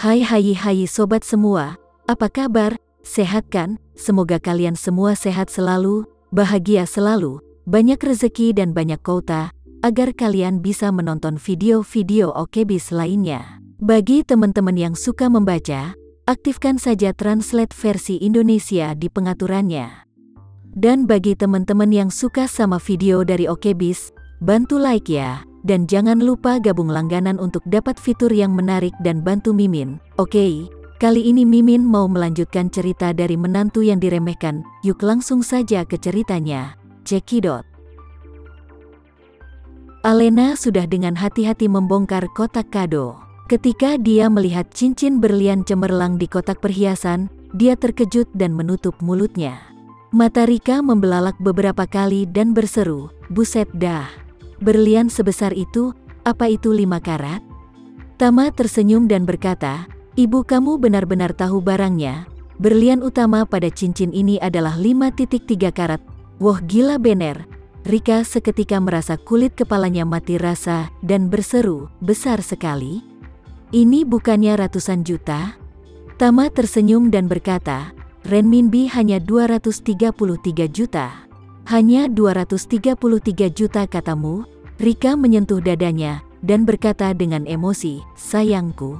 Hai sobat semua, apa kabar? Sehat kan? Semoga kalian semua sehat selalu, bahagia selalu, banyak rezeki dan banyak kota, agar kalian bisa menonton video-video OKBIS lainnya. Bagi teman-teman yang suka membaca, aktifkan saja translate versi Indonesia di pengaturannya. Dan bagi teman-teman yang suka sama video dari OKBIS, bantu like ya. Dan jangan lupa gabung langganan untuk dapat fitur yang menarik dan bantu Mimin. Oke, kali ini Mimin mau melanjutkan cerita dari menantu yang diremehkan. Yuk langsung saja ke ceritanya. Cekidot. Alena sudah dengan hati-hati membongkar kotak kado. Ketika dia melihat cincin berlian cemerlang di kotak perhiasan, dia terkejut dan menutup mulutnya. Mata Rika membelalak beberapa kali dan berseru, "Buset dah. Berlian sebesar itu, apa itu 5 karat?" Tama tersenyum dan berkata, "Ibu kamu benar-benar tahu barangnya. Berlian utama pada cincin ini adalah 5,3 karat. Wah gila bener." Rika seketika merasa kulit kepalanya mati rasa dan berseru, "Besar sekali. Ini bukannya ratusan juta?" Tama tersenyum dan berkata, "Renminbi hanya 233 juta. Hanya 233 juta katamu?" Rika menyentuh dadanya dan berkata dengan emosi, "Sayangku,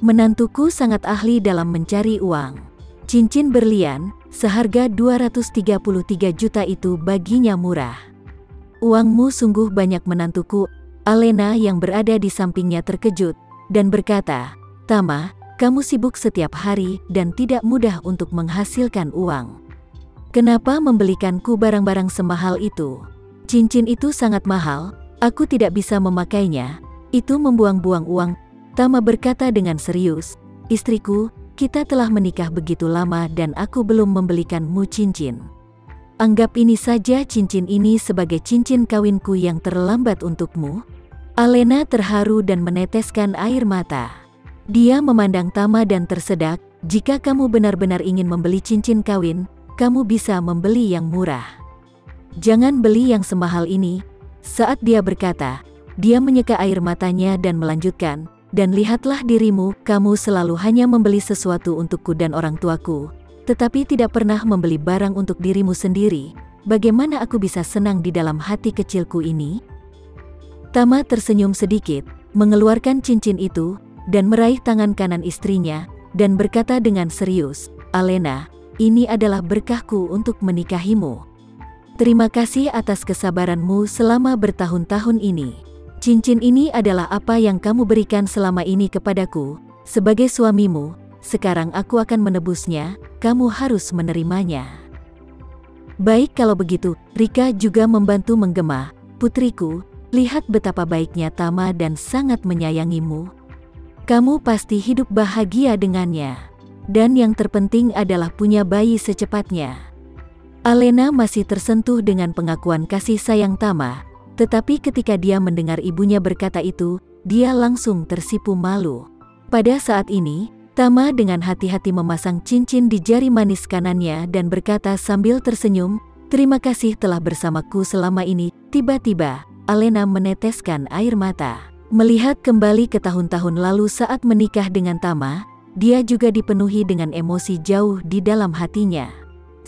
menantuku sangat ahli dalam mencari uang. Cincin berlian seharga 233 juta itu baginya murah. Uangmu sungguh banyak menantuku." Alena yang berada di sampingnya terkejut dan berkata, "Tama, kamu sibuk setiap hari dan tidak mudah untuk menghasilkan uang. Kenapa membelikanku barang-barang semahal itu? Cincin itu sangat mahal, aku tidak bisa memakainya. Itu membuang-buang uang." Tama berkata dengan serius, "Istriku, kita telah menikah begitu lama dan aku belum membelikanmu cincin. Anggap ini saja cincin ini sebagai cincin kawinku yang terlambat untukmu." Alena terharu dan meneteskan air mata. Dia memandang Tama dan tersedak, "Jika kamu benar-benar ingin membeli cincin kawin, kamu bisa membeli yang murah. Jangan beli yang semahal ini." Saat dia berkata, dia menyeka air matanya dan melanjutkan, "Dan lihatlah dirimu, kamu selalu hanya membeli sesuatu untukku dan orang tuaku, tetapi tidak pernah membeli barang untuk dirimu sendiri. Bagaimana aku bisa senang di dalam hati kecilku ini?" Tama tersenyum sedikit, mengeluarkan cincin itu, dan meraih tangan kanan istrinya, dan berkata dengan serius, "Alena, ini adalah berkahku untuk menikahimu. Terima kasih atas kesabaranmu selama bertahun-tahun ini. Cincin ini adalah apa yang kamu berikan selama ini kepadaku. Sebagai suamimu, sekarang aku akan menebusnya, kamu harus menerimanya." "Baik kalau begitu." Rika juga membantu menggema, "Putriku, lihat betapa baiknya Tama dan sangat menyayangimu. Kamu pasti hidup bahagia dengannya. Dan yang terpenting adalah punya bayi secepatnya." Alena masih tersentuh dengan pengakuan kasih sayang Tama, tetapi ketika dia mendengar ibunya berkata itu, dia langsung tersipu malu. Pada saat ini, Tama dengan hati-hati memasang cincin di jari manis kanannya dan berkata sambil tersenyum, "Terima kasih telah bersamaku selama ini." Tiba-tiba, Alena meneteskan air mata. Melihat kembali ke tahun-tahun lalu saat menikah dengan Tama, dia juga dipenuhi dengan emosi jauh di dalam hatinya.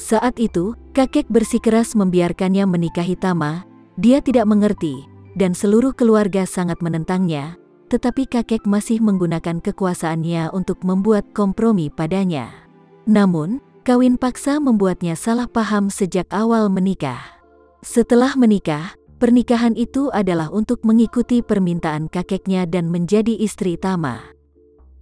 Saat itu, kakek bersikeras membiarkannya menikahi Tama. Dia tidak mengerti, dan seluruh keluarga sangat menentangnya, tetapi kakek masih menggunakan kekuasaannya untuk membuat kompromi padanya. Namun, kawin paksa membuatnya salah paham sejak awal menikah. Setelah menikah, pernikahan itu adalah untuk mengikuti permintaan kakeknya dan menjadi istri Tama.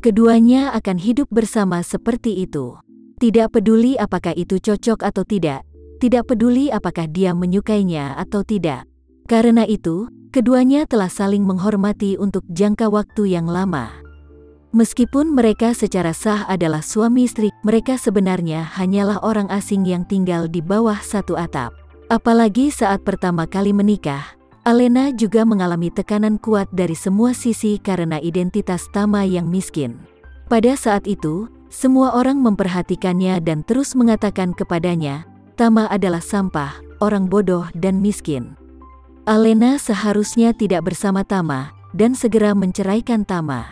Keduanya akan hidup bersama seperti itu. Tidak peduli apakah itu cocok atau tidak, tidak peduli apakah dia menyukainya atau tidak. Karena itu, keduanya telah saling menghormati untuk jangka waktu yang lama. Meskipun mereka secara sah adalah suami istri, mereka sebenarnya hanyalah orang asing yang tinggal di bawah satu atap. Apalagi saat pertama kali menikah, Alena juga mengalami tekanan kuat dari semua sisi karena identitas Tama yang miskin. Pada saat itu, semua orang memperhatikannya dan terus mengatakan kepadanya, Tama adalah sampah, orang bodoh dan miskin. Alena seharusnya tidak bersama Tama, dan segera menceraikan Tama.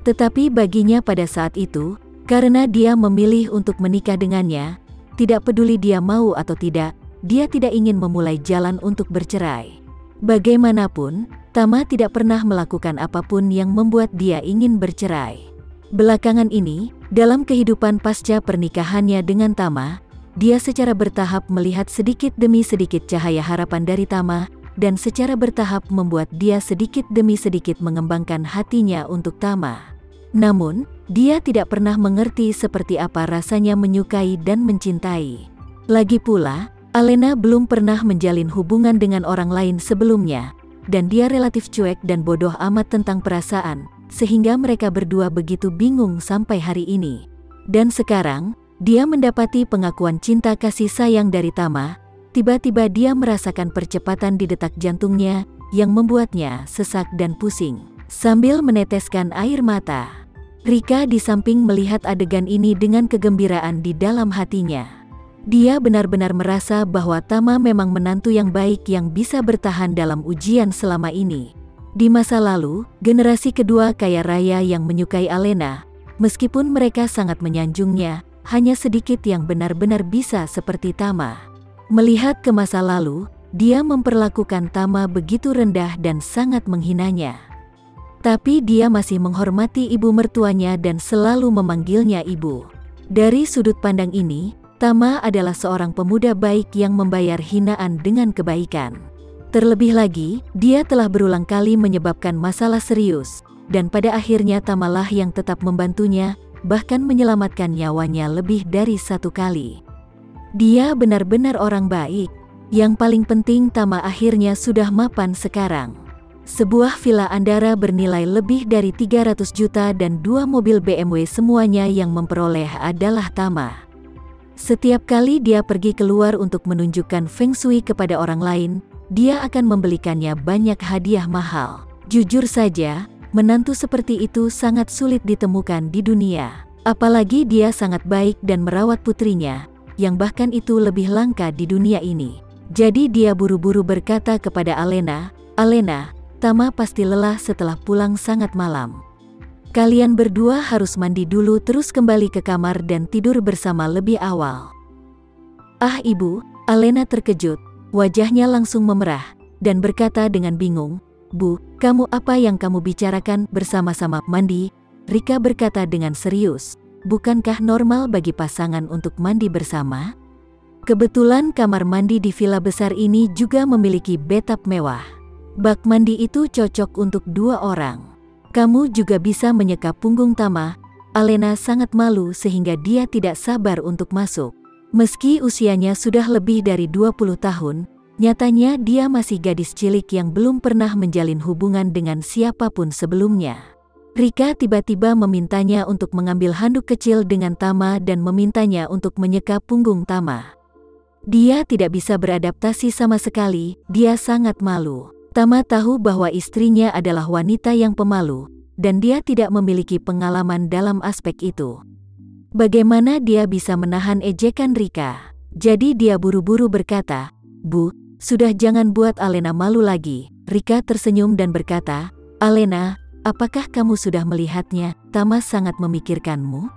Tetapi baginya pada saat itu, karena dia memilih untuk menikah dengannya, tidak peduli dia mau atau tidak, dia tidak ingin memulai jalan untuk bercerai. Bagaimanapun, Tama tidak pernah melakukan apapun yang membuat dia ingin bercerai. Belakangan ini, dalam kehidupan pasca pernikahannya dengan Tama, dia secara bertahap melihat sedikit demi sedikit cahaya harapan dari Tama, dan secara bertahap membuat dia sedikit demi sedikit mengembangkan hatinya untuk Tama. Namun, dia tidak pernah mengerti seperti apa rasanya menyukai dan mencintai. Lagi pula, Alena belum pernah menjalin hubungan dengan orang lain sebelumnya, dan dia relatif cuek dan bodoh amat tentang perasaan, sehingga mereka berdua begitu bingung sampai hari ini. Dan sekarang, dia mendapati pengakuan cinta kasih sayang dari Tama. Tiba-tiba dia merasakan percepatan di detak jantungnya, yang membuatnya sesak dan pusing. Sambil meneteskan air mata, Rika di samping melihat adegan ini dengan kegembiraan di dalam hatinya. Dia benar-benar merasa bahwa Tama memang menantu yang baik yang bisa bertahan dalam ujian selama ini. Di masa lalu, generasi kedua kaya raya yang menyukai Alena, meskipun mereka sangat menyanjungnya, hanya sedikit yang benar-benar bisa seperti Tama. Melihat ke masa lalu, dia memperlakukan Tama begitu rendah dan sangat menghinanya. Tapi dia masih menghormati ibu mertuanya dan selalu memanggilnya ibu. Dari sudut pandang ini, Tama adalah seorang pemuda baik yang membayar hinaan dengan kebaikan. Terlebih lagi, dia telah berulang kali menyebabkan masalah serius, dan pada akhirnya Tamalah yang tetap membantunya, bahkan menyelamatkan nyawanya lebih dari 1 kali. Dia benar-benar orang baik. Yang paling penting Tama akhirnya sudah mapan sekarang. Sebuah villa Andara bernilai lebih dari 300 juta dan 2 mobil BMW semuanya yang memperoleh adalah Tama. Setiap kali dia pergi keluar untuk menunjukkan feng shui kepada orang lain, dia akan membelikannya banyak hadiah mahal. Jujur saja, menantu seperti itu sangat sulit ditemukan di dunia. Apalagi dia sangat baik dan merawat putrinya, yang bahkan itu lebih langka di dunia ini. Jadi dia buru-buru berkata kepada Alena, "Alena, Tama pasti lelah setelah pulang sangat malam. Kalian berdua harus mandi dulu terus kembali ke kamar dan tidur bersama lebih awal." "Ah ibu," Alena terkejut, wajahnya langsung memerah, dan berkata dengan bingung, "Bu, kamu apa yang kamu bicarakan bersama-sama mandi?" Rika berkata dengan serius, "Bukankah normal bagi pasangan untuk mandi bersama?" Kebetulan kamar mandi di villa besar ini juga memiliki bathtub mewah. Bak mandi itu cocok untuk 2 orang. Kamu juga bisa menyeka punggung Tama. Alena sangat malu sehingga dia tidak sabar untuk masuk. Meski usianya sudah lebih dari 20 tahun, nyatanya dia masih gadis cilik yang belum pernah menjalin hubungan dengan siapapun sebelumnya. Rika tiba-tiba memintanya untuk mengambil handuk kecil dengan Tama dan memintanya untuk menyeka punggung Tama. Dia tidak bisa beradaptasi sama sekali, dia sangat malu. Tama tahu bahwa istrinya adalah wanita yang pemalu, dan dia tidak memiliki pengalaman dalam aspek itu. Bagaimana dia bisa menahan ejekan Rika? Jadi dia buru-buru berkata, "Bu, sudah jangan buat Alena malu lagi." Rika tersenyum dan berkata, "Alena, apakah kamu sudah melihatnya? Tama sangat memikirkanmu."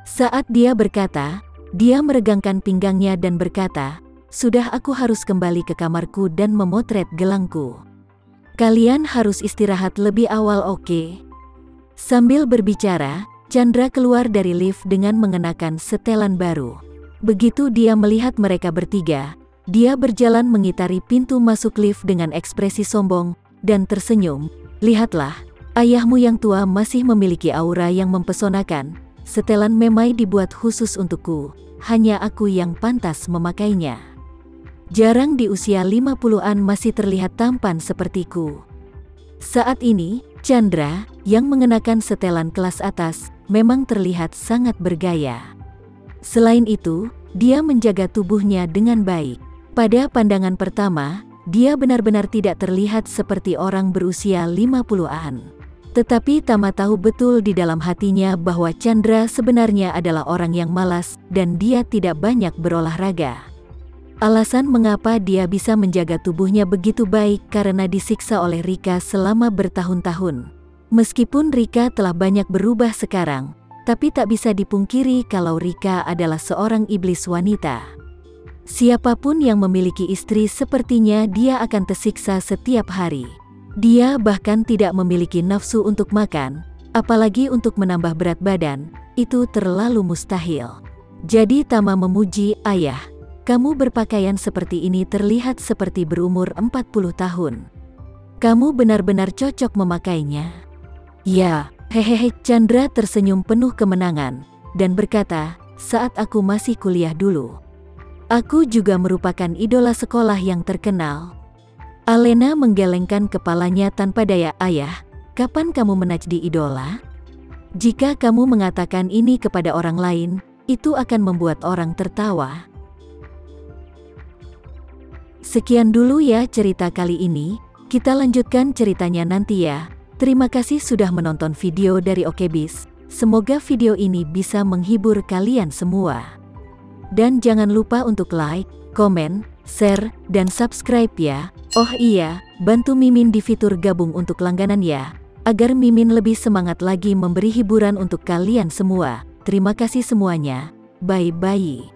Saat dia berkata, dia meregangkan pinggangnya dan berkata, "Sudah, aku harus kembali ke kamarku dan memotret gelangku. Kalian harus istirahat lebih awal, oke?" Sambil berbicara, Chandra keluar dari lift dengan mengenakan setelan baru. Begitu dia melihat mereka bertiga, dia berjalan mengitari pintu masuk lift dengan ekspresi sombong, dan tersenyum. "Lihatlah, ayahmu yang tua masih memiliki aura yang mempesonakan. Setelan memai dibuat khusus untukku, hanya aku yang pantas memakainya. Jarang di usia 50-an masih terlihat tampan sepertiku." Saat ini, Chandra, yang mengenakan setelan kelas atas, memang terlihat sangat bergaya. Selain itu, dia menjaga tubuhnya dengan baik. Pada pandangan pertama, dia benar-benar tidak terlihat seperti orang berusia 50-an. Tetapi Tama tahu betul di dalam hatinya bahwa Chandra sebenarnya adalah orang yang malas dan dia tidak banyak berolahraga. Alasan mengapa dia bisa menjaga tubuhnya begitu baik karena disiksa oleh Rika selama bertahun-tahun. Meskipun Rika telah banyak berubah sekarang, tapi tak bisa dipungkiri kalau Rika adalah seorang iblis wanita. Siapapun yang memiliki istri sepertinya dia akan tersiksa setiap hari. Dia bahkan tidak memiliki nafsu untuk makan, apalagi untuk menambah berat badan, itu terlalu mustahil. Jadi Tama memuji, "Ayah, kamu berpakaian seperti ini terlihat seperti berumur 40 tahun. Kamu benar-benar cocok memakainya." "Ya, hehehe." Chandra tersenyum penuh kemenangan, dan berkata, "Saat aku masih kuliah dulu, aku juga merupakan idola sekolah yang terkenal." Alena menggelengkan kepalanya tanpa daya. "Ayah, kapan kamu menjadi idola? Jika kamu mengatakan ini kepada orang lain, itu akan membuat orang tertawa." Sekian dulu ya cerita kali ini, kita lanjutkan ceritanya nanti ya. Terima kasih sudah menonton video dari Okebis. Semoga video ini bisa menghibur kalian semua. Dan jangan lupa untuk like, komen, share, dan subscribe ya. Oh iya, bantu Mimin di fitur gabung untuk langganan ya, agar Mimin lebih semangat lagi memberi hiburan untuk kalian semua. Terima kasih semuanya. Bye-bye.